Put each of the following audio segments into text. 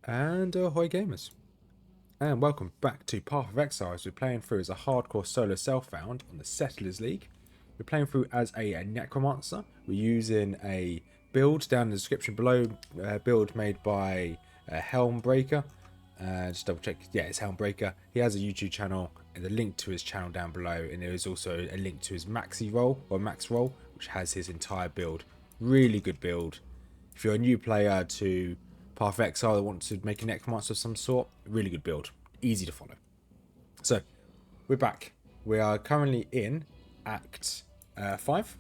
And ahoy gamers, and welcome back to Path of Exile as we're playing through as a hardcore solo self-found on the Settlers League. We're playing through as a Necromancer. We're using a build down in the description below, build made by Helmbreaker. Just double check, yeah, it's Helmbreaker. He has a YouTube channel and a link to his channel down below, and there is also a link to his Maxi roll or Max roll, which has his entire build. Really good build. If you're a new player to Path of Exile that want to make a Necromancer of some sort, really good build. Easy to follow. So, we're back. We are currently in Act 5.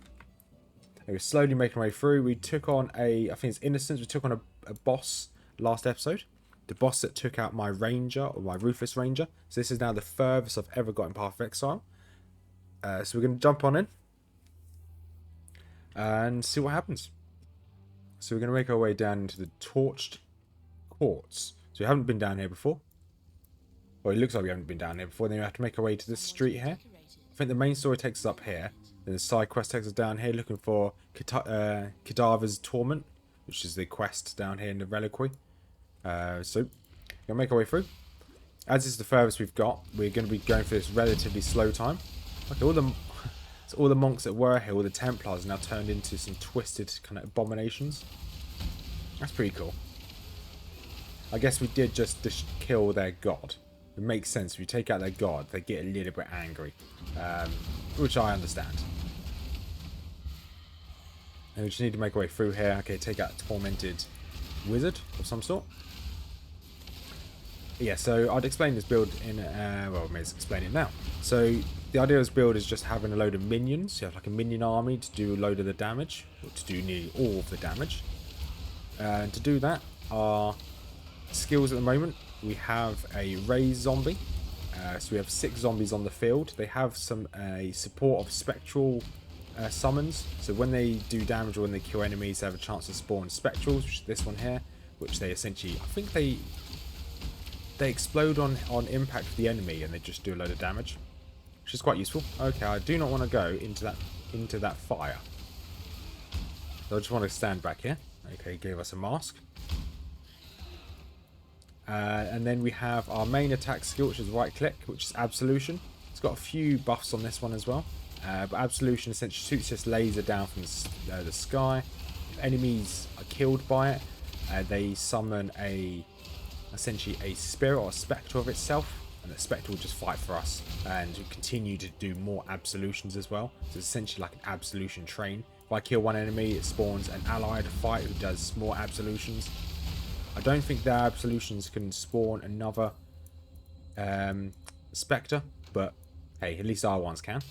We're slowly making our way through. We took on I think it's Innocence, we took on a boss last episode. The boss that took out my Ranger, or my Ruthless Ranger. So this is now the furthest I've ever got in Path of Exile. So we're going to jump on in and see what happens. So we're going to make our way down into the Torched Courts. So we haven't been down here before. Well, it looks like we haven't been down here before. Then we have to make our way to this street here. I think the main story takes us up here. Then the side quest takes us down here looking for Cadaver's Torment, which is the quest down here in the Reliquary. So, we're going to make our way through. As this is the furthest we've got, we're going to be going for this relatively slow time. Okay, all the monks that were here, all the Templars, are now turned into some twisted kind of abominations. That's pretty cool. I guess we did just kill their god. It makes sense. If you take out their god, they get a little bit angry. Which I understand. And we just need to make our way through here. Okay, take out a tormented wizard of some sort. Yeah, so I'd explain this build in... well, I may as well explain it now. So, the idea of this build is just having a load of minions. You have like a minion army to do a load of the damage. Or to do nearly all of the damage. And to do that, our skills at the moment, we have a raise zombie. So we have 6 zombies on the field. They have some support of spectral summons. So when they do damage or when they kill enemies, they have a chance to spawn spectrals, which is this one here, which they essentially, I think they explode on impact with the enemy and they just do a load of damage, which is quite useful. Okay, I do not want to go into that fire. So I just want to stand back here. Okay, give us a mask. And then we have our main attack skill, which is right click, which is Absolution. It's got a few buffs on this one as well. But Absolution essentially shoots this laser down from the sky. If enemies are killed by it, they summon essentially a spirit or a spectre of itself. And the spectre will just fight for us and continue to do more absolutions as well. So it's essentially like an absolution train. If I kill one enemy, it spawns an ally to fight who does more absolutions. I don't think their absolutions can spawn another spectre, but hey, at least our ones can.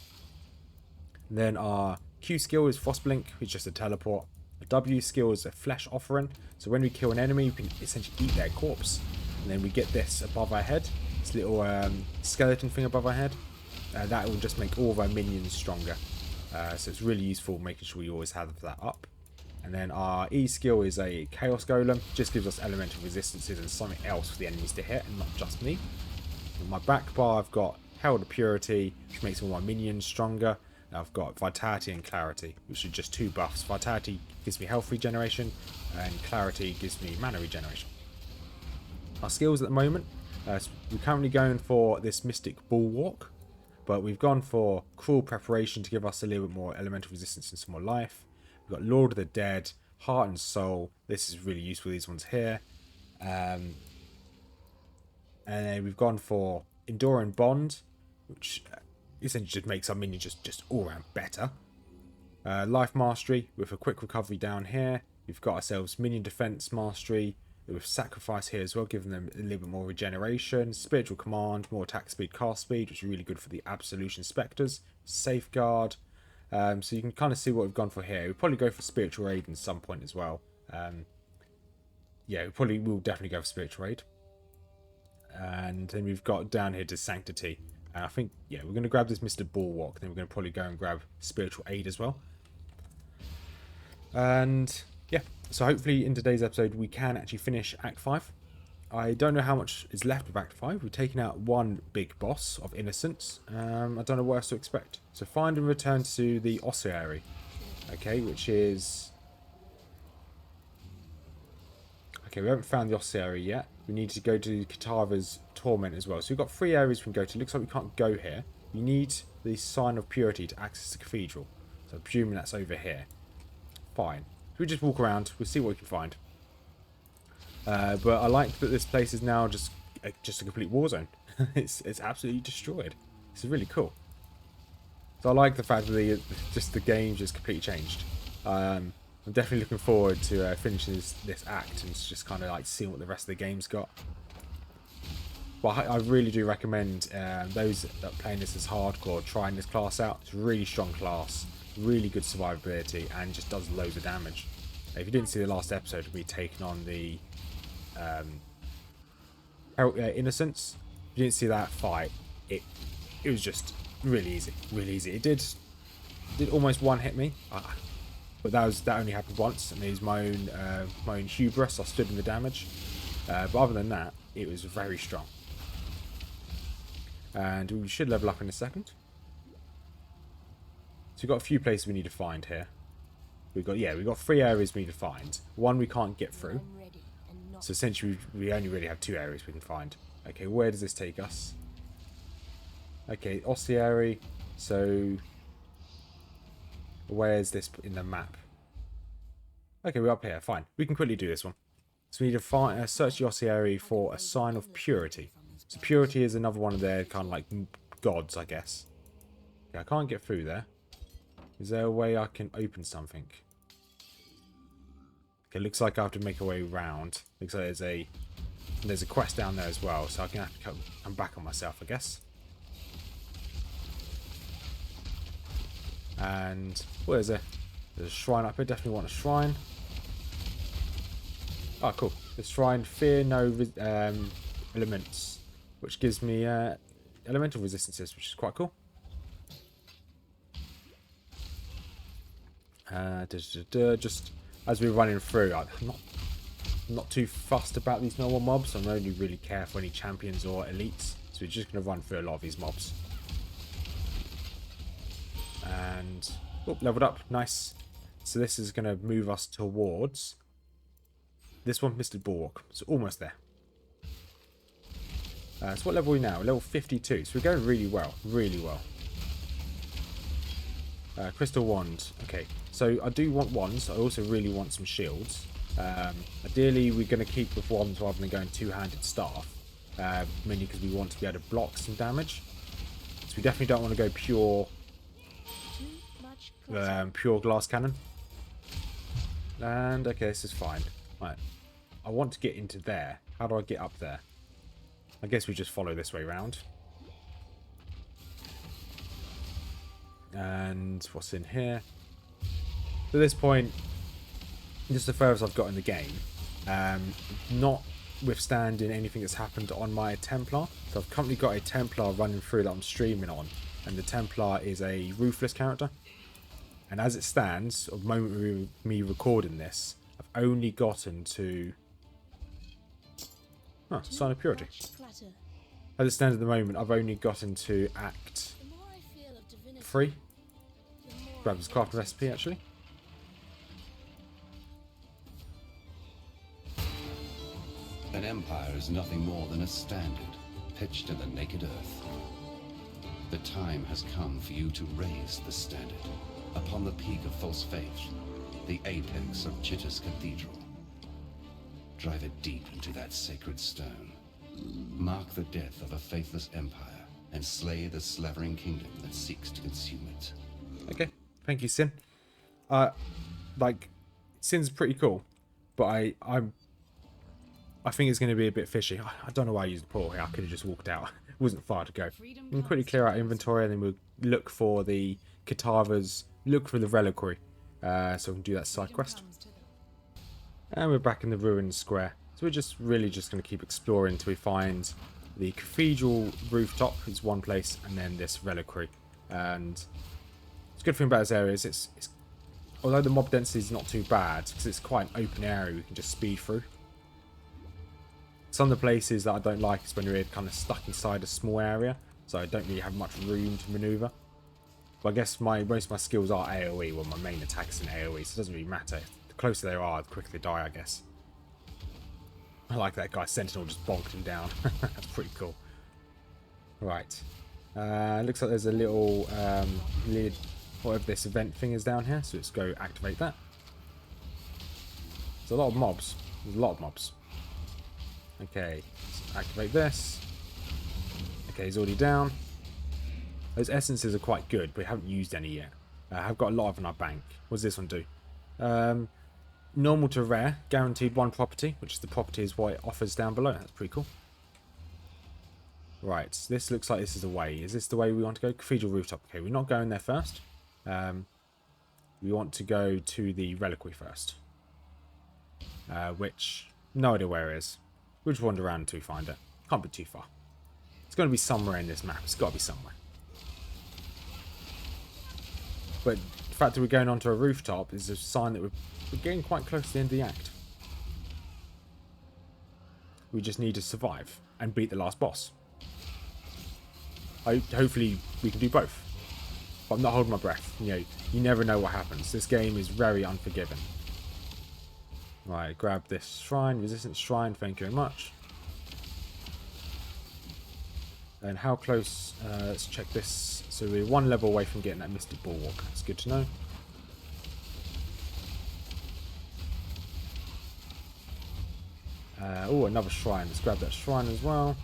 And then our Q skill is Frostblink, which is just a teleport. The W skill is a flesh offering. So when we kill an enemy, we can essentially eat their corpse. And then we get this above our head, this little skeleton thing above our head. That will just make all of our minions stronger. So it's really useful making sure we always have that up. And then our E skill is a Chaos Golem. Just gives us elemental resistances and something else for the enemies to hit, and not just me. In my back bar, I've got Herald of Purity, which makes all my minions stronger. I've got Vitality and Clarity, which are just 2 buffs. Vitality gives me health regeneration, and Clarity gives me mana regeneration. Our skills at the moment, we're currently going for this Mystic Bulwark, but we've gone for Cruel Preparation to give us a little bit more elemental resistance and some more life. We've got Lord of the Dead, Heart and Soul. This is really useful, these ones here. And then we've gone for Enduring Bond, which essentially just makes our minion just all around better. Life Mastery with a quick recovery down here. We've got ourselves Minion Defense Mastery with Sacrifice here as well, giving them a little bit more regeneration. Spiritual Command, more attack speed, cast speed, which is really good for the Absolution Spectres. Safeguard. So you can kind of see what we've gone for here. We'll probably go for Spiritual Aid at some point as well. Yeah, we will definitely go for Spiritual Aid. And then we've got down here to Sanctity. And I think, yeah, we're going to grab this Mr. Bulwark. Then we're going to probably go and grab Spiritual Aid as well. And yeah, so hopefully in today's episode we can actually finish Act 5. I don't know how much is left of Act 5. We've taken out one big boss of Innocence. I don't know what else to expect. So find and return to the ossuary. Okay, which is... Okay, we haven't found the ossuary yet. we need to go to Katava's Torment as well. So we've got 3 areas we can go to. Looks like we can't go here. You need the Sign of Purity to access the cathedral. So I'm presuming that's over here. Fine. So we just walk around. We'll see what we can find. But I like that this place is now just a complete war zone. it's absolutely destroyed. This is really cool. So I like the fact that the game just completely changed. I'm definitely looking forward to finishing this act and just kind of like seeing what the rest of the game's got. But I really do recommend those that are playing this as hardcore trying this class out. It's a really strong class, really good survivability, and just does loads of damage. If you didn't see the last episode of me taking on the Innocents, if you didn't see that fight, it was just really easy, really easy. It did almost one hit me, but that only happened once, and it was my own hubris. I stood in the damage, but other than that, it was very strong. And we should level up in a second. So we've got a few places we need to find here. We've got 3 areas we need to find. One we can't get through. So essentially we only really have 2 areas we can find. Okay, where does this take us? Okay, ossuary. So where's this in the map? Okay, we're up here. Fine. We can quickly do this one. So we need to search the ossuary for a sign of purity. So purity is another one of their kind of like gods, I guess. Okay, I can't get through there. Is there a way I can open something? Okay, looks like I have to make a way around. Looks like there's a quest down there as well, so I can have to come back on myself, I guess. And what is there? There's a shrine up here. Definitely want a shrine. Oh, cool. The shrine, fear no elements, which gives me elemental resistances, which is quite cool. Just as we're running through, I'm not too fussed about these normal mobs. I'm only really care for any champions or elites, so we're just going to run through a lot of these mobs. And leveled up, nice. So this is going to move us towards this one, Mr. Bulwark. So almost there. So what level are we now? Level 52. So we're going really well, really well. Crystal wand. Okay, so I do want wands. I also really want some shields. Ideally, we're going to keep with wands rather than going two-handed staff. Mainly because we want to be able to block some damage. So we definitely don't want to go pure glass cannon. And okay, this is fine. Right, I want to get into there. How do I get up there? I guess we just follow this way around. And what's in here? At this point, just the furthest I've got in the game. Notwithstanding anything that's happened on my Templar. So I've currently got a Templar running through that I'm streaming on. And the Templar is a ruthless character. And as it stands, at the moment of me recording this, I've only gotten to... Sign of Purity. As it stands at the moment, I've only gotten to Act 3. Grab this crafting recipe, actually. An empire is nothing more than a standard pitched in the naked earth. The time has come for you to raise the standard upon the peak of false faith, the apex of Chitter's Cathedral. Drive it deep into that sacred stone. Mark the death of a faithless empire and slay the slavering kingdom that seeks to consume it. Okay, thank you, Sin. Sin's pretty cool, but I think it's going to be a bit fishy. I don't know why I used the portal here. I could have just walked out. It wasn't far to go. We can quickly clear out inventory, and then we'll look for the Katava's, look for the reliquary, so we can do that side quest. And we're back in the ruined square. So we're just really just going to keep exploring until we find the cathedral rooftop is one place, and then this reliquary. And it's a good thing about this area is it's although the mob density is not too bad, because it's quite an open area we can just speed through. Some of the places that I don't like is when you're kind of stuck inside a small area, so I don't really have much room to maneuver. But I guess most of my skills are AoE, well, my main attack is in AoE, so it doesn't really matter. The closer they are, the quicker they die, I guess. I like that guy Sentinel just bonked him down. That's pretty cool. Right. Looks like there's a little lid, whatever this event thing is down here. So let's go activate that. There's a lot of mobs. There's a lot of mobs. Okay, let's activate this. Okay, he's already down. Those essences are quite good, but we haven't used any yet. I've got a lot of in our bank. What does this one do? Normal to rare, guaranteed one property, which is the property is what it offers down below. That's pretty cool. Right, so this looks like this is the way. Is this the way we want to go? Cathedral rooftop. Okay, we're not going there first. We want to go to the reliquary first. Which, no idea where it is. We'll just wander around until we find it. Can't be too far. It's going to be somewhere in this map. It's got to be somewhere. But the fact that we're going onto a rooftop is a sign that we're getting quite close to the end of the act. We just need to survive and beat the last boss. Hopefully we can do both. But I'm not holding my breath. You know, you never know what happens. This game is very unforgiving. Right, grab this shrine. Resistance shrine, thank you very much. And how close, let's check this. So we're one level away from getting that Mystic Bulwark. That's good to know. Oh, another shrine. Let's grab that shrine as well.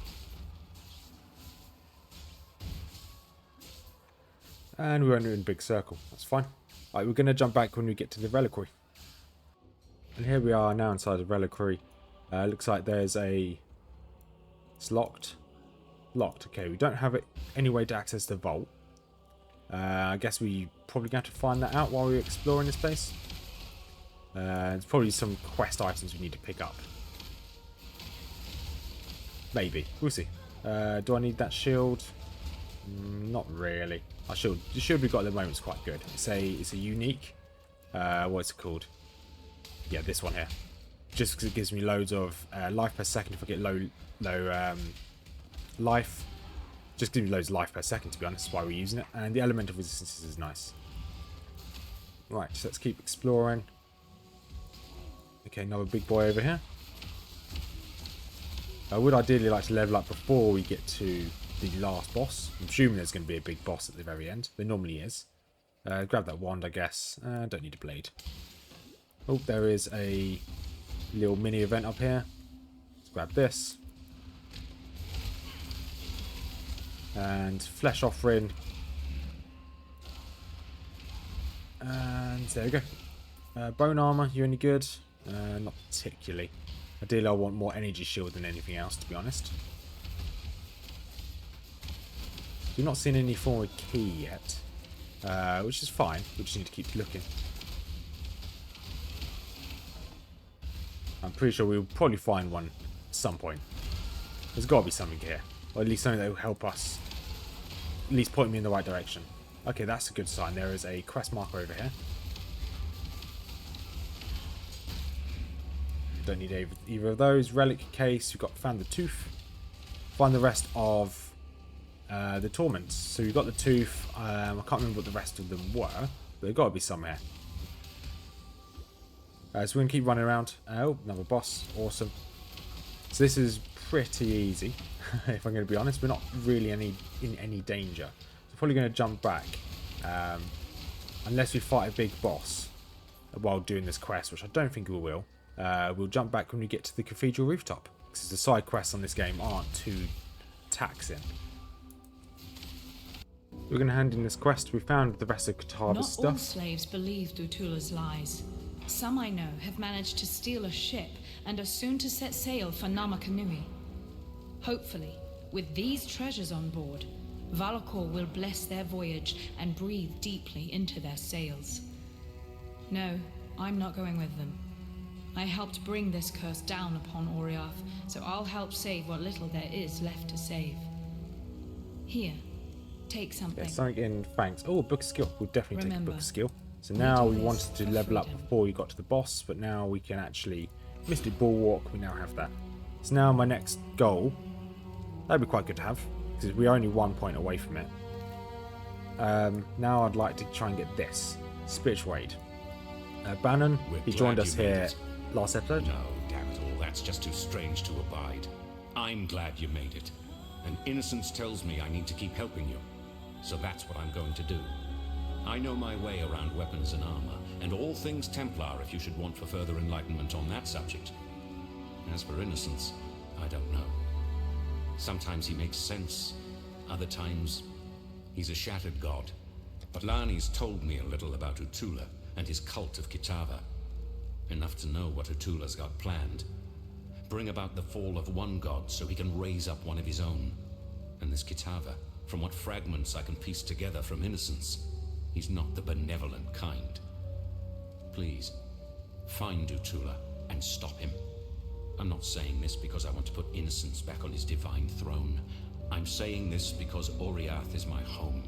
And we're only in a big circle. That's fine. Right, we're going to jump back when we get to the reliquary. And here we are now inside the reliquary. Looks like there's a... It's locked. Locked. Okay, we don't have any way to access the vault. I guess we probably going to have to find that out while we're exploring this place. There's probably some quest items we need to pick up. Maybe. We'll see. Do I need that shield? Not really. Our shield, the shield we've got at the moment is quite good. It's a unique. What's it called? Yeah, this one here. Just because it gives me loads of life per second if I get low life. Just gives me loads of life per second, to be honest. That's why we're using it. And the elemental resistance is nice. Right, so let's keep exploring. Okay, another big boy over here. I would ideally like to level up before we get to the last boss. I'm assuming there's going to be a big boss at the very end. There normally is. Grab that wand, I guess. Don't need a blade. Oh, there is a little mini event up here. Let's grab this. And flesh offering. And there we go. Bone armor, you any good? Not particularly. Ideally I want more energy shield than anything else, to be honest. We've not seen any form of key yet. Which is fine. We just need to keep looking. I'm pretty sure we'll probably find one at some point. There's got to be something here. Or at least something that will help us. At least point me in the right direction. Okay, that's a good sign. There is a quest marker over here. Don't need either of those. Relic case. We've got found the tooth. Find the rest of the torments. So we've got the tooth. I can't remember what the rest of them were. But they've got to be somewhere. So we're going to keep running around. Oh, another boss. Awesome. So this is pretty easy. If I'm going to be honest. We're not really in any danger. So probably going to jump back. Unless we fight a big boss while doing this quest. Which I don't think we will. We'll jump back when we get to the cathedral rooftop. Because the side quests on this game aren't too taxing. We're going to hand in this quest. We found the rest of Katava's stuff. Not all slaves believe Dutula's lies. Some I know have managed to steal a ship and are soon to set sail for Namakanui. Hopefully, with these treasures on board, Valakor will bless their voyage and breathe deeply into their sails. No, I'm not going with them. I helped bring this curse down upon Oriath, so I'll help save what little there is left to save. Here, take something. Yeah, something in thanks. Oh, book of skill. We'll definitely take a book of skill. So now we wanted to level up before we got to the boss, but now we can actually... Mystic Bulwark, we now have that. So now my next goal, that'd be quite good to have, because we're only 1 point away from it. Now I'd like to try and get this. Spiritual Aid. Bannon, he joined us here last episode. No, damn it all, that that's just too strange to abide. I'm glad you made it. And innocence tells me I need to keep helping you. So that's what I'm going to do. I know my way around weapons and armor, and all things Templar if you should want for further enlightenment on that subject. As for innocence, I don't know. Sometimes he makes sense, other times he's a shattered god. But Lani's told me a little about Utula and his cult of Kitava. Enough to know what Utula's got planned. Bring about the fall of one god so he can raise up one of his own. And this Kitava, from what fragments I can piece together from innocence, he's not the benevolent kind. Please, find Utula and stop him. I'm not saying this because I want to put innocence back on his divine throne. I'm saying this because Oriath is my home.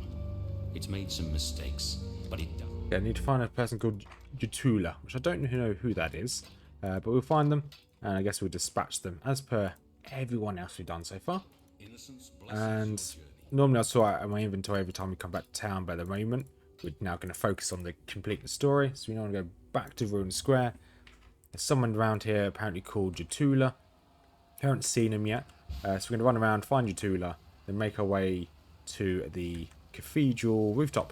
It's made some mistakes, but it does. Yeah, I need to find a person called Utula, which I don't know who that is, but we'll find them, and I guess we'll dispatch them as per everyone else we've done so far. And normally I saw it in my inventory every time we come back to town, but at the moment we're now going to focus on the complete the story. So we now want to go back to Ruin Square. There's someone around here apparently called Utula. Haven't seen him yet, so we're going to run around, find Utula, then make our way to the cathedral rooftop.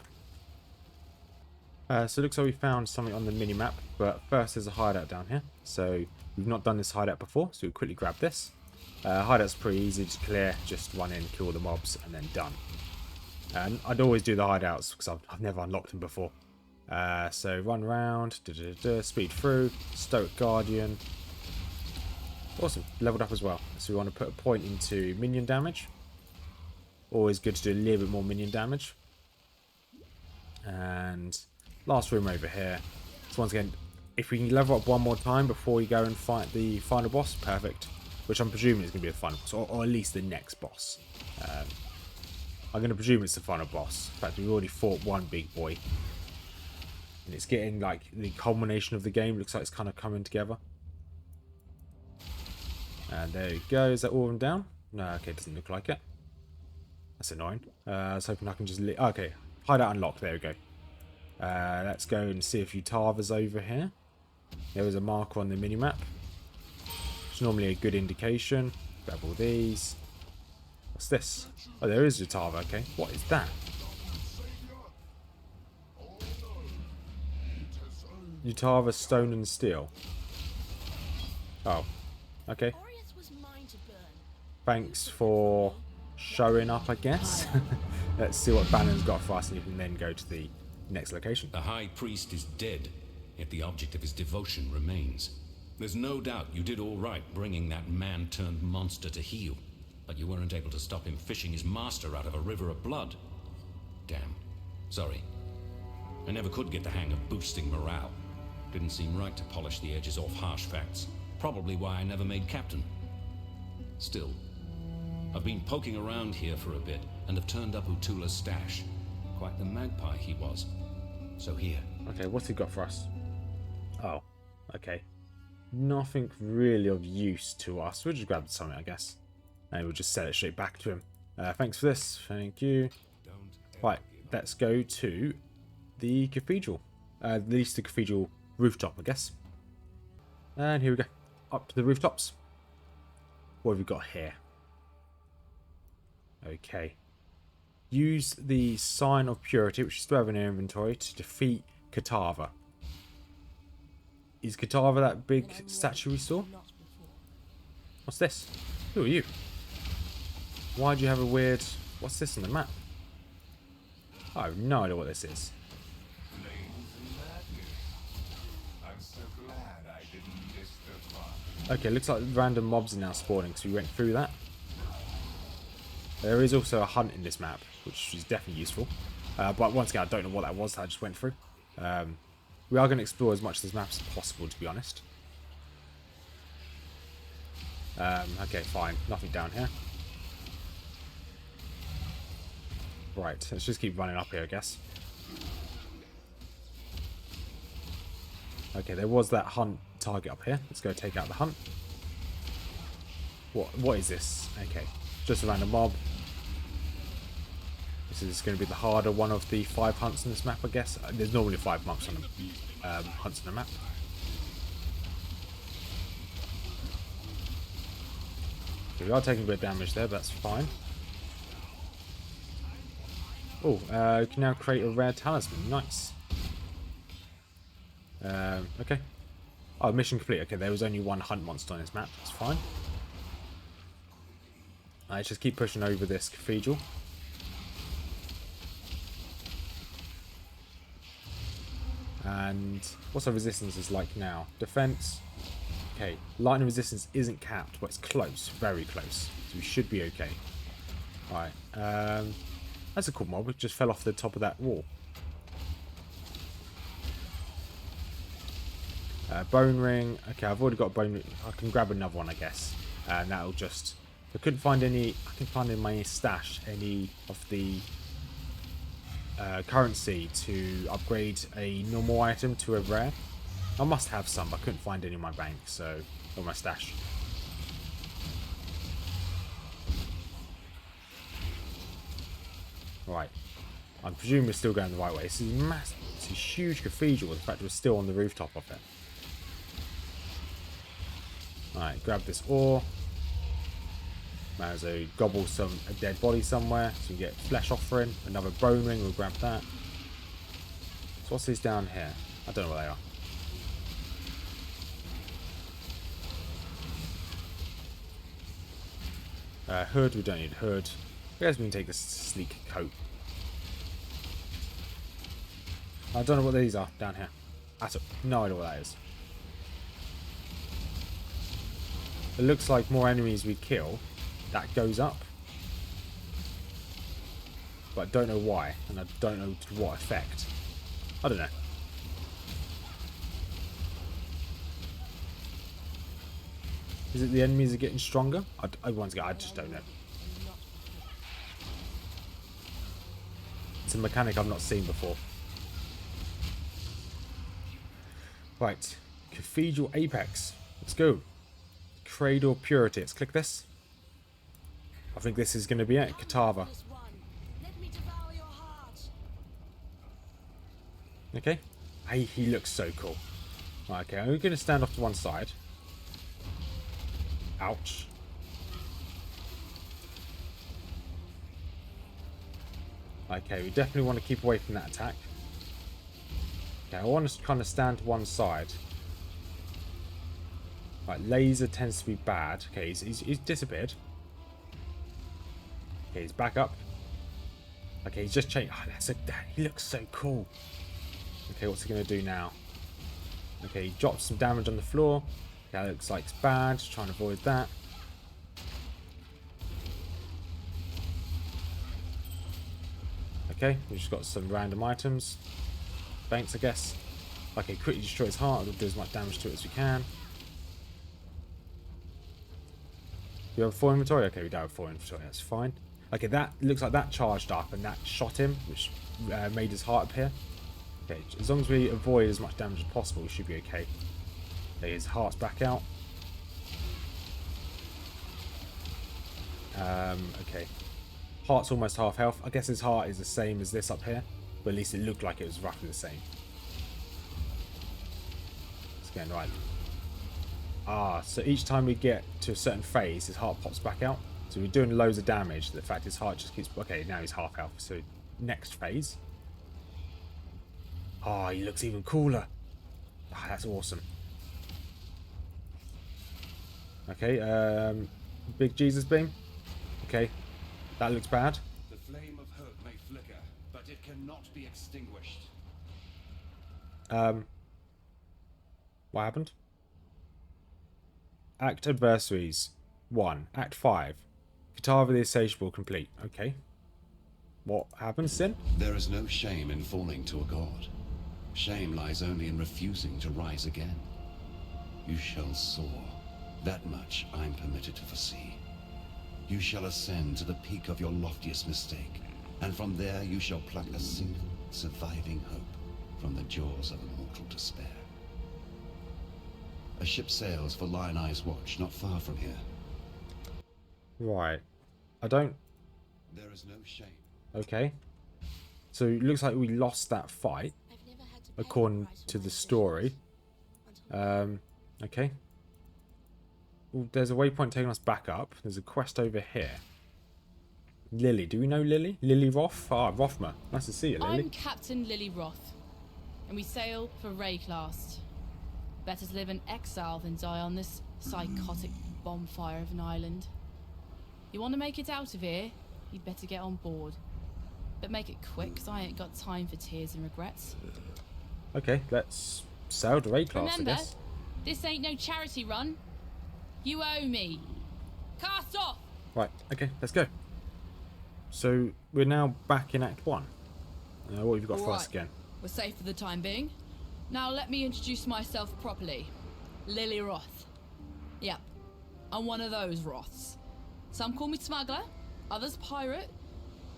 So it looks like we found something on the mini-map, but first there's a hideout down here. So we've not done this hideout before, so we'll quickly grab this. Hideout's pretty easy to clear, just run in, kill the mobs, and then done. And I'd always do the hideouts, because I've never unlocked them before. So run around, speed through, Stoic Guardian. Awesome, leveled up as well. So we want to put a point into minion damage. Always good to do a little bit more minion damage. And last room over here. So once again, if we can level up one more time before we go and fight the final boss, perfect. Which I'm presuming is going to be the final boss, or at least the next boss. I'm going to presume it's the final boss. In fact, we've already fought one big boy. And it's getting like the culmination of the game. Looks like it's kind of coming together. And there we go. Is that all of them down? No, okay, it doesn't look like it. That's annoying. I was hoping I can just... Okay, hideout unlocked. There we go. Let's go and see if Utava's over here. There was a marker on the minimap. It's normally a good indication. Grab all these. What's this? Oh, there is Utava. Okay, what is that? Utava Stone and Steel. Oh, okay. Thanks for showing up, I guess. Let's see what Bannon's got for us, and you can then go to the next location. The High Priest is dead, yet the object of his devotion remains. There's no doubt you did all right bringing that man-turned-monster to heel, but you weren't able to stop him fishing his master out of a river of blood. Damn. Sorry. I never could get the hang of boosting morale. Didn't seem right to polish the edges off harsh facts. Probably why I never made captain. Still, I've been poking around here for a bit, and have turned up Utula's stash. Quite the magpie he was. So here. Okay, what's he got for us? Oh, okay. Nothing really of use to us. We'll just grab something, I guess. And we'll just sell it straight back to him. Thanks for this. Thank you. Right, let's go to the cathedral. At least the cathedral rooftop, I guess. And here we go. Up to the rooftops. What have we got here? Okay. Use the Sign of Purity, which is still have in our inventory, to defeat Kitava. Is Kitava that big statue we saw? What's this? Who are you? Why do you have a weird... What's this on the map? I have no idea what this is. Okay, looks like random mobs are now spawning, so we went through that. There is also a hunt in this map, which is definitely useful. But once again, I don't know what that was that I just went through. We are going to explore as much of this map as possible, to be honest. Okay, fine. Nothing down here. Right, let's just keep running up here, I guess. Okay, there was that hunt target up here. Let's go take out the hunt. What is this? Okay, just a random mob. This is going to be the harder one of the 5 hunts on this map, I guess. There's normally 5 hunts on the map. We are taking a bit of damage there, but that's fine. Oh, we can now create a rare talisman. Nice. Okay. Oh, mission complete. Okay, there was only one hunt monster on this map. That's fine. Let's just keep pushing over this cathedral. And what's our resistance is like now? Defense. Okay, lightning resistance isn't capped, but it's close. Very close. So we should be okay. Alright. That's a cool mob. It just fell off the top of that wall. Bone ring. Okay, I've already got a bone ring. I can grab another one, I guess. And that'll just... I couldn't find any... I can find in my stash any of the currency to upgrade a normal item to a rare. I must have some, but I couldn't find any in my bank, so... or my stash. Right. I presume we're still going the right way. This is massive. It's a huge cathedral. In fact, we're still on the rooftop of it. Alright, grab this ore. Might as well gobble a dead body somewhere. So we get flesh offering. Another bone ring. We'll grab that. So what's these down here? I don't know what they are. Hood. We don't need hood. I guess we can take this sleek coat. I don't know what these are down here. No idea what that is. It looks like more enemies we kill, that goes up. But I don't know why, and I don't know to what effect. I don't know. Is it the enemies are getting stronger? I just don't know. It's a mechanic I've not seen before. Right, Cathedral Apex. Let's go. Cradle Purity. Let's click this. I think this is going to be it. Katava. Okay. Hey, he looks so cool. Right, okay, I'm going to stand off to one side. Ouch. Okay, we definitely want to keep away from that attack. Okay, I want to kind of stand to one side. Right, laser tends to be bad. Okay, he's disappeared. Okay, he's back up. Okay, he's just changed. Oh, he looks so cool. Okay, what's he going to do now? Okay, he drops some damage on the floor. Okay, that looks like it's bad. Just trying to avoid that. Okay, we've just got some random items. Thanks, I guess. Okay, quickly destroy his heart. We'll do as much damage to it as we can. Do we have a full inventory? Okay, we don't have a full inventory. That's fine. Okay, that looks like that charged up and that shot him, which made his heart appear. Okay, as long as we avoid as much damage as possible, we should be okay. Okay, his heart's back out. Okay. Heart's almost half health. I guess his heart is the same as this up here, but at least it looked like it was roughly the same. It's getting right. Ah, so each time we get to a certain phase, his heart pops back out. So we're doing loads of damage. The fact his heart just keeps... Okay, now he's half health. So next phase. Ah, he looks even cooler. Ah, that's awesome. Okay, big Jesus beam. Okay, that looks bad. The flame of hope may flicker, but it cannot be extinguished. What happened? Act Adversaries 1. Act 5. Katava the Insatiable complete. Okay. What happens then? There is no shame in falling to a god. Shame lies only in refusing to rise again. You shall soar. That much I'm permitted to foresee. You shall ascend to the peak of your loftiest mistake, and from there you shall pluck a single surviving hope from the jaws of immortal despair. A ship sails for Lion Eye's Watch, not far from here. Right. I don't... There is no shame. Okay. So it looks like we lost that fight, according to the story. Okay. Well, there's a waypoint taking us back up. There's a quest over here. Lily. Do we know Lily? Lily Roth? Ah, Rothmer. Nice to see you, Lily. I'm Captain Lily Roth, and we sail for Rayclast. Better to live in exile than die on this psychotic bonfire of an island. You want to make it out of here, you'd better get on board. But make it quick, 'cause I ain't got time for tears and regrets. Okay, let's sail to Rayclast, I Remember, guess. this ain't no charity run. You owe me. Cast off! Right, okay, let's go. So, we're now back in Act 1. What have you got for us Alright. again? We're safe for the time being. Now let me introduce myself properly. Lily Roth. Yep, I'm one of those Roths. Some call me smuggler, others pirate.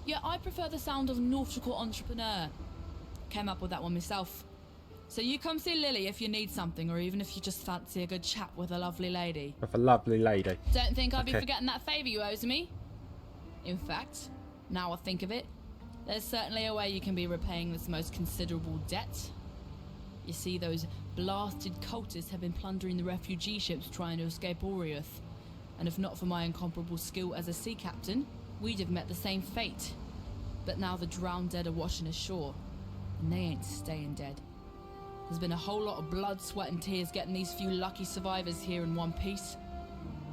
Yet I prefer the sound of nautical entrepreneur. Came up with that one myself. So you come see Lily if you need something, or even if you just fancy a good chat with a lovely lady. With a lovely lady. Don't think I'd be Okay. forgetting that favour you owe to me. In fact, now I think of it, there's certainly a way you can be repaying this most considerable debt. You see, those blasted cultists have been plundering the refugee ships trying to escape Oriath. And if not for my incomparable skill as a sea captain, we'd have met the same fate. But now the drowned dead are washing ashore, and they ain't staying dead. There's been a whole lot of blood, sweat and tears getting these few lucky survivors here in one piece.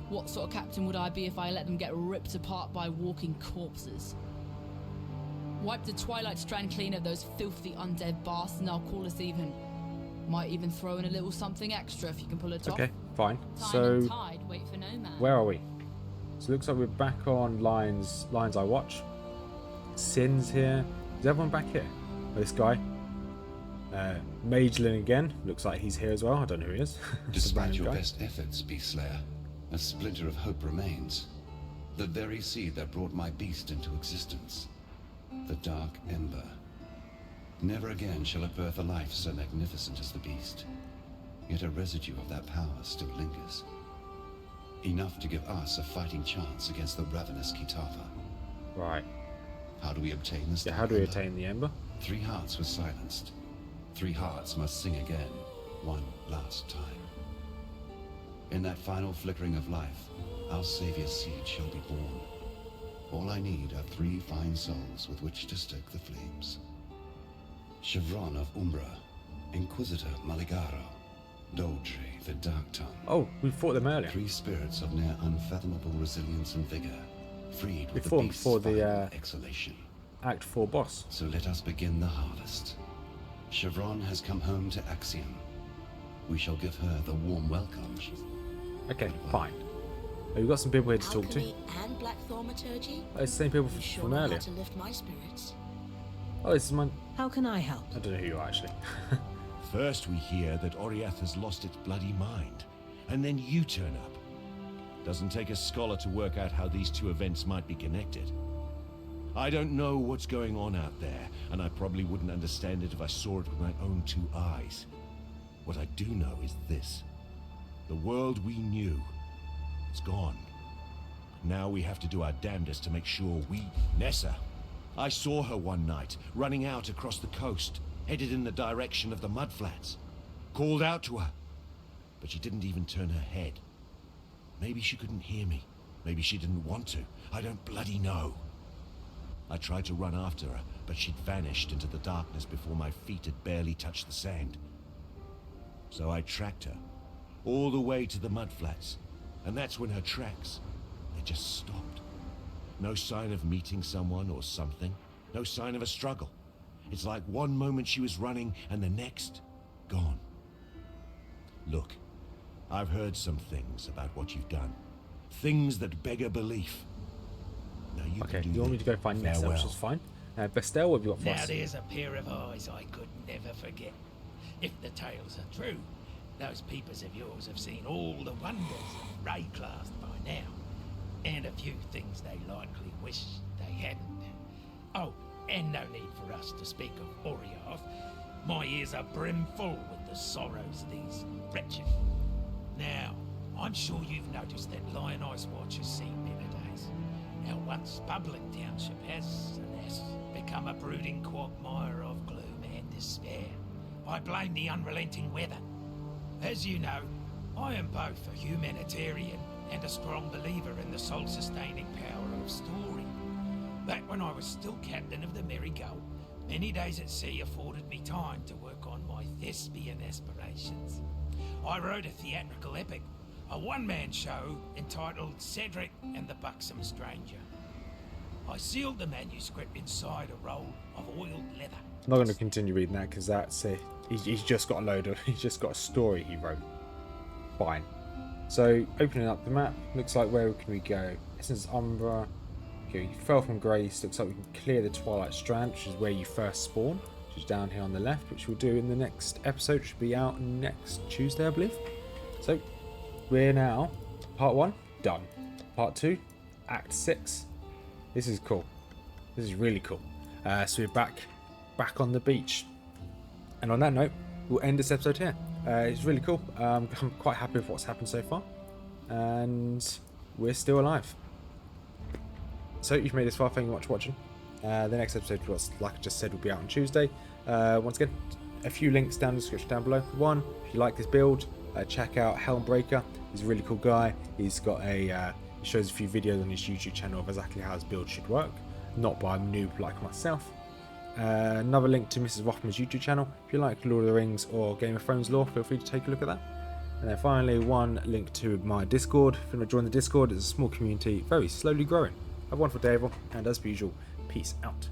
What sort of captain would I be if I let them get ripped apart by walking corpses? Wipe the Twilight Strand clean of those filthy undead bastards and I'll call us even. Might even throw in a little something extra if you can pull it off. Okay, fine. Time So, and tide wait for no man. where are we? So it looks like we're back on Lines I Watch. Sin's here. Is everyone back here? Oh, this guy. Magelin again. Looks like he's here as well. I don't know who he is. Just a Despite random your guy. best efforts, Beast Slayer, a splinter of hope remains. The very seed that brought my beast into existence. The Dark Ember. Never again shall it birth a life so magnificent as the beast. Yet a residue of that power still lingers. Enough to give us a fighting chance against the ravenous Kitava. Right. How do we obtain this? Yeah, how do we attain the Ember? 3 hearts were silenced. 3 hearts must sing again, one last time. In that final flickering of life, our savior's seed shall be born. All I need are 3 fine souls with which to stoke the flames. Chevron of Umbra, Inquisitor Maligaro, Doldry the Dark Tongue. Oh, we fought them earlier. 3 spirits of near unfathomable resilience and vigor, freed We with the fought beast's before the, final exhalation. Act 4 boss. So let us begin the harvest. Chevron has come home to Axiom. We shall give her the warm welcome. Okay, fine. Oh, we've got some people here to talk to. Alchemy and black thaumaturgy? Oh, it's the same people You sure from know how earlier. to lift my spirits. Oh, this is my... How can I help? I don't know who you are, actually. First we hear that Oriath has lost its bloody mind, and then you turn up. Doesn't take a scholar to work out how these 2 events might be connected. I don't know what's going on out there, and I probably wouldn't understand it if I saw it with my own 2 eyes. What I do know is this. The world we knew, it's gone. Now we have to do our damnedest to make sure we... Nessa! I saw her one night, running out across the coast, headed in the direction of the mudflats. Called out to her, but she didn't even turn her head. Maybe she couldn't hear me. Maybe she didn't want to. I don't bloody know. I tried to run after her, but she'd vanished into the darkness before my feet had barely touched the sand. So I tracked her, all the way to the mudflats, and that's when her tracks, they just stopped. No sign of meeting someone or something, no sign of a struggle. It's like one moment she was running, and the next, gone. Look, I've heard some things about what you've done. Things that beggar belief. Now you Okay, can do you want me to go that. find Nessa, which Farewell. is fine. Bestel, what have you got for Now us? there's a pair of eyes I could never forget. If the tales are true, those peepers of yours have seen all the wonders of Rayclast by now. And a few things they likely wish they hadn't. Oh, and no need for us to speak of Oriath. My ears are brimful with the sorrows of these wretched. Now, I'm sure you've noticed that Lion Ice Watch has seen better days. Our once bubbling township has, alas, become a brooding quagmire of gloom and despair. I blame the unrelenting weather. As you know, I am both a humanitarian and a strong believer in the soul-sustaining power of story. Back when I was still captain of the Merry Gull, many days at sea afforded me time to work on my thespian aspirations. I wrote a theatrical epic, a one-man show entitled Cedric and the Buxom Stranger. I sealed the manuscript inside a roll of oiled leather. I'm not going to continue reading that because that's it. He's just got he's just got a story he wrote. Fine. So, opening up the map, looks like where can we go? Essence Umbra. Okay, you fell from grace. Looks like we can clear the Twilight Strand, which is where you first spawn, which is down here on the left, which we'll do in the next episode, which will be out next Tuesday, I believe. So, we're now, part 1, done. Part 2, Act 6. This is cool. This is really cool. So we're back on the beach. And on that note, we'll end this episode here. It's really cool. I'm quite happy with what's happened so far. And we're still alive. So if you've made this far, thank you much for watching. The next episode, like I just said, will be out on Tuesday. Once again, a few links down in the description down below. One, if you like this build, check out Helmbreaker. He's a really cool guy. He's got he shows a few videos on his YouTube channel of exactly how his build should work. Not by a noob like myself. Another link to Mrs Rothmers YouTube channel. If you like Lord of the Rings or Game of Thrones lore, feel free to take a look at that. And then finally, one link to my Discord. If you want to join the Discord, it's a small community, very slowly growing. Have a wonderful day, everyone, and as per usual, peace out.